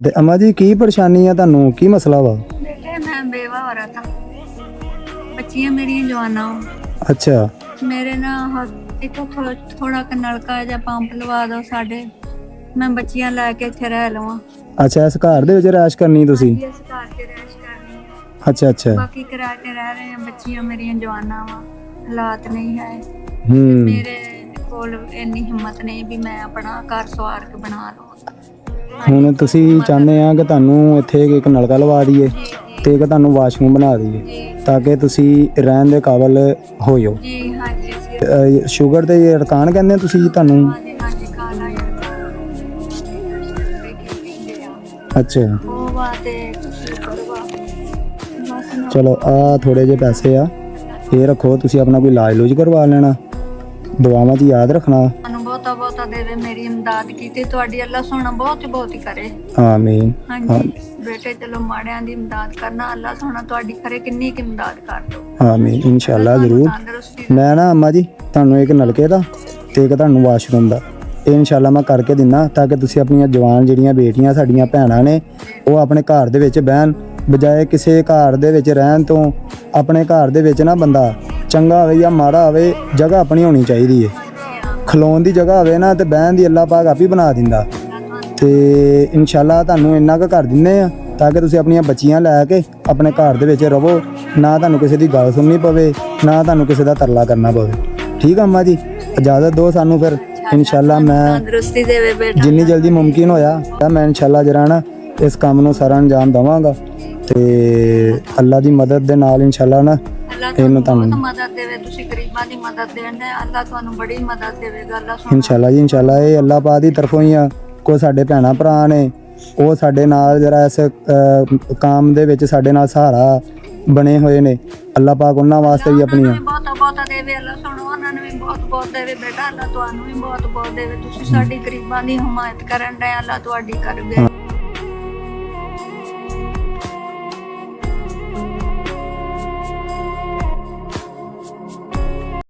ਤੇ ਅਮਾ ਜੀ ਕੀ ਪਰੇਸ਼ਾਨੀ ਆ ਤੁਹਾਨੂੰ, ਕੀ ਮਸਲਾ ਵਾ? बेटे मैं बेवा हो रहा था, बच्चियां मेरी जवाना हो। अच्छा मेरे ना इतो थोड़ा क नलका या पंप लवा दो साडे, मैं बच्चियां लैके इत्थे रह लवां। अच्छा इस घर ਦੇ ਵਿੱਚ ਰੈਸ਼ ਕਰਨੀ ਤੁਸੀਂ? ਹਾਂਜੀ, इस घर च रैश करनी है। अच्छा अच्छा बाकी किराए ते रह रहे हैं, बच्चियां मेरी जवाना वा, हालात नहीं है हम्म मेरे कोल इन्नी हिम्मत नहीं भी मैं अपना घर सवार के बना लवां। ਹੁਣ ਤੁਸੀਂ ਚਾਹੁੰਦੇ ਆ ਕਿ ਤੁਹਾਨੂੰ ਇੱਥੇ ਇੱਕ ਨਲਕਾ ਲਵਾ ਦਈਏ जी जी ਤੇ ਇੱਕ ਤੁਹਾਨੂੰ ਵਾਸ਼ਰੂਮ ਬਣਾ ਦਈਏ जी ਤਾਂ ਕਿ ਤੁਸੀਂ ਰਹਿਣ ਦੇ ਕਾਬਲ ਹੋ ਜਾਓ। जी हाँ जी ਸ਼ੂਗਰ ਤੇ ਰਕਾਨ ਕਹਿੰਦੇ ਤੁਸੀਂ ਤੁਹਾਨੂੰ? हाँ जी हाँ जी काला ਅੱਛਾ ਉਹ ਵਾ ਤੇ ਸ਼ੂਗਰ ਵਾ। ਬਸ ਨਾ ਚਲੋ ਆ ਥੋੜੇ ਜਿਹੇ ਪੈਸੇ ਆ, ਇਹ ਰੱਖੋ, ਤੁਸੀਂ ਆਪਣਾ ਕੋਈ ਇਲਾਜ ਲੂਜ ਕਰਵਾ ਲੈਣਾ, ਦੁਆਵਾਂ 'ਚ ਯਾਦ ਰੱਖਣਾ। ਤੁਹਾਨੂੰ ਬਹੁਤਾ ਬਹੁਤਾ ਦੇਵੇ, ਮੇਰੀ ਇਮਦਾਦ ਕੀਤੀ ਤੁਹਾਡੀ, ਅੱਲਾ ਸੋਹਣਾ ਬਹੁਤ ਹੀ ਕਰੇ। ਆਮੀਨ। ਹਾਂਜੀ ਬੇਟੇ ਚਲੋ ਮਾੜਿਆਂ ਦੀ ਇਮਦਾਦ ਕਰਨਾ, ਅੱਲਾ ਸੋਹਣਾ ਤੁਹਾਡੀ ਕਰੇ, ਕਿੰਨੀ ਕੁ ਇਮਦਾਦ ਕਰ ਦੋ। ਆਮੀਨ ਇਨਸ਼ਾਅੱਲਾ ਜ਼ਰੂਰ। ਤੰਦਰੁਸਤੀ ਮੈਂ ਨਾ ਅੰਮਾ ਜੀ ਤੁਹਾਨੂੰ ਇੱਕ ਨਲਕੇ ਦਾ ਤੇ ਇੱਕ ਤੁਹਾਨੂੰ ਵਾਸ਼ਰੂਮ ਦਾ ਇਹ ਇਨਸ਼ਾਅੱਲਾ ਮੈਂ ਕਰਕੇ ਦਿੰਦਾ ਤਾਂ ਕਿ ਤੁਸੀਂ ਆਪਣੀਆਂ ਜਵਾਨ ਜਿਹੜੀਆਂ ਬੇਟੀਆਂ ਸਾਡੀਆਂ ਭੈਣਾਂ ਨੇ ਉਹ ਆਪਣੇ ਘਰ ਦੇ ਵਿੱਚ ਬਹਿਣ, ਬਜਾਏ ਕਿਸੇ ਘਰ ਦੇ ਵਿੱਚ ਰਹਿਣ ਤੋਂ ਆਪਣੇ ਘਰ ਦੇ ਵਿੱਚ ਨਾ ਬੰਦਾ ਚੰਗਾ ਹੋਵੇ ਜਾਂ ਮਾੜਾ ਹੋਵੇ, ਜਗ੍ਹਾ ਆਪਣੀ ਹੋਣੀ ਚਾਹੀਦੀ ਹੈ। ਖਲੋਣ ਦੀ ਜਗ੍ਹਾ ਹੋਵੇ ਨਾ ਤੇ ਬਹਿਣ ਦੀ ਅੱਲਾ ਪਾਕ ਆਪ ਹੀ ਬਣਾ ਦਿੰਦਾ। ਤੇ ਇਨਸ਼ਾਅੱਲਾ ਤੁਹਾਨੂੰ ਇੰਨਾ ਕੁ ਕਰ ਦਿੰਦੇ ਆ ਤਾਂ ਕਿ ਤੁਸੀਂ ਆਪਣੀਆਂ ਬੱਚੀਆਂ ਲੈ ਕੇ ਆਪਣੇ ਘਰ ਦੇ ਵਿੱਚ ਰਹੋ, ਨਾ ਤੁਹਾਨੂੰ ਕਿਸੇ ਦੀ ਗੱਲ ਸੁਣਨੀ ਪਵੇ, ਨਾ ਤੁਹਾਨੂੰ ਕਿਸੇ ਦਾ ਤਰਲਾ ਕਰਨਾ ਪਵੇ। ਠੀਕ ਆ ਅੰਮਾ ਜੀ, ਇਜਾਜ਼ਤ ਦਿਓ ਸਾਨੂੰ ਫਿਰ। ਇਨਸ਼ਾਅੱਲਾ ਮੈਂ ਤੰਦਰੁਸਤੀ ਦੇਵੇ ਬੇਟਾ, ਜਿੰਨੀ ਜਲਦੀ ਮੁਮਕਿਨ ਹੋਇਆ ਤਾਂ ਮੈਂ ਇਨਸ਼ਾਅੱਲਾ ਜਰਾ ਨਾ ਇਸ ਕੰਮ ਨੂੰ ਸਾਰਾ ਅੰਜਾਮ ਦੇਵਾਂਗਾ ਤੇ ਅੱਲਾ ਦੀ ਮਦਦ ਦੇ ਨਾਲ ਇਨਸ਼ਾਅੱਲਾ ਨਾ ਅੱਲਾ ਇਹਨੂੰ ਤੁਹਾਨੂੰ ਤੁਹਾਨੂੰ ਮਦਦ ਦੇਵੇ। ਤੁਸੀਂ ਗਰੀਬਾਂ ਦੀ ਮਦਦ ਦੇਣੇ, ਅੱਲਾ ਤੁਹਾਨੂੰ ਬੜੀ ਮਦਦ ਦੇਵੇਗਾ। ਅੱਲਾ ਸੋਹਣਾ ਇਨਸ਼ਾਅੱਲਾ ਜੀ ਇਨਸ਼ਾਅੱਲਾ ਇਹ ਅੱਲਾ ਪਾਕ ਦੀ ਤਰਫੋਂ ਹੀ ਆ। ਕੋਈ ਸਾਡੇ ਭੈਣਾਂ ਭਰਾ ਨੇ ਉਹ ਸਾਡੇ ਨਾਲ ਜਰਾ ਇਸ ਕੰਮ ਦੇ ਵਿੱਚ ਸਾਡੇ ਨਾਲ ਸਹਾਰਾ ਬਣੇ ਹੋਏ ਨੇ, ਅੱਲਾ ਪਾਕ ਉਹਨਾਂ ਵਾਸਤੇ ਵੀ ਆਪਣੀਆਂ ਬਹੁਤਾ ਬਹੁਤਾ ਦੇਵੇ। ਅੱਲਾ ਸੁਣੋ, ਉਹਨਾਂ ਨੂੰ ਵੀ ਬਹੁਤ ਬਹੁਤ ਦੇਵੇ ਬੇਟਾ, ਅੱਲਾ ਤੁਹਾਨੂੰ ਵੀ ਬਹੁਤ ਬਹੁਤ ਦੇਵੇ। ਤੁਸੀਂ ਸਾਡੀ ਗਰੀਬਾਂ ਦੀ ਹਮਾਇਤ ਕਰਨ ਦੇ, ਅੱਲਾ ਤੁਹਾਡੀ ਕਰਵੇ।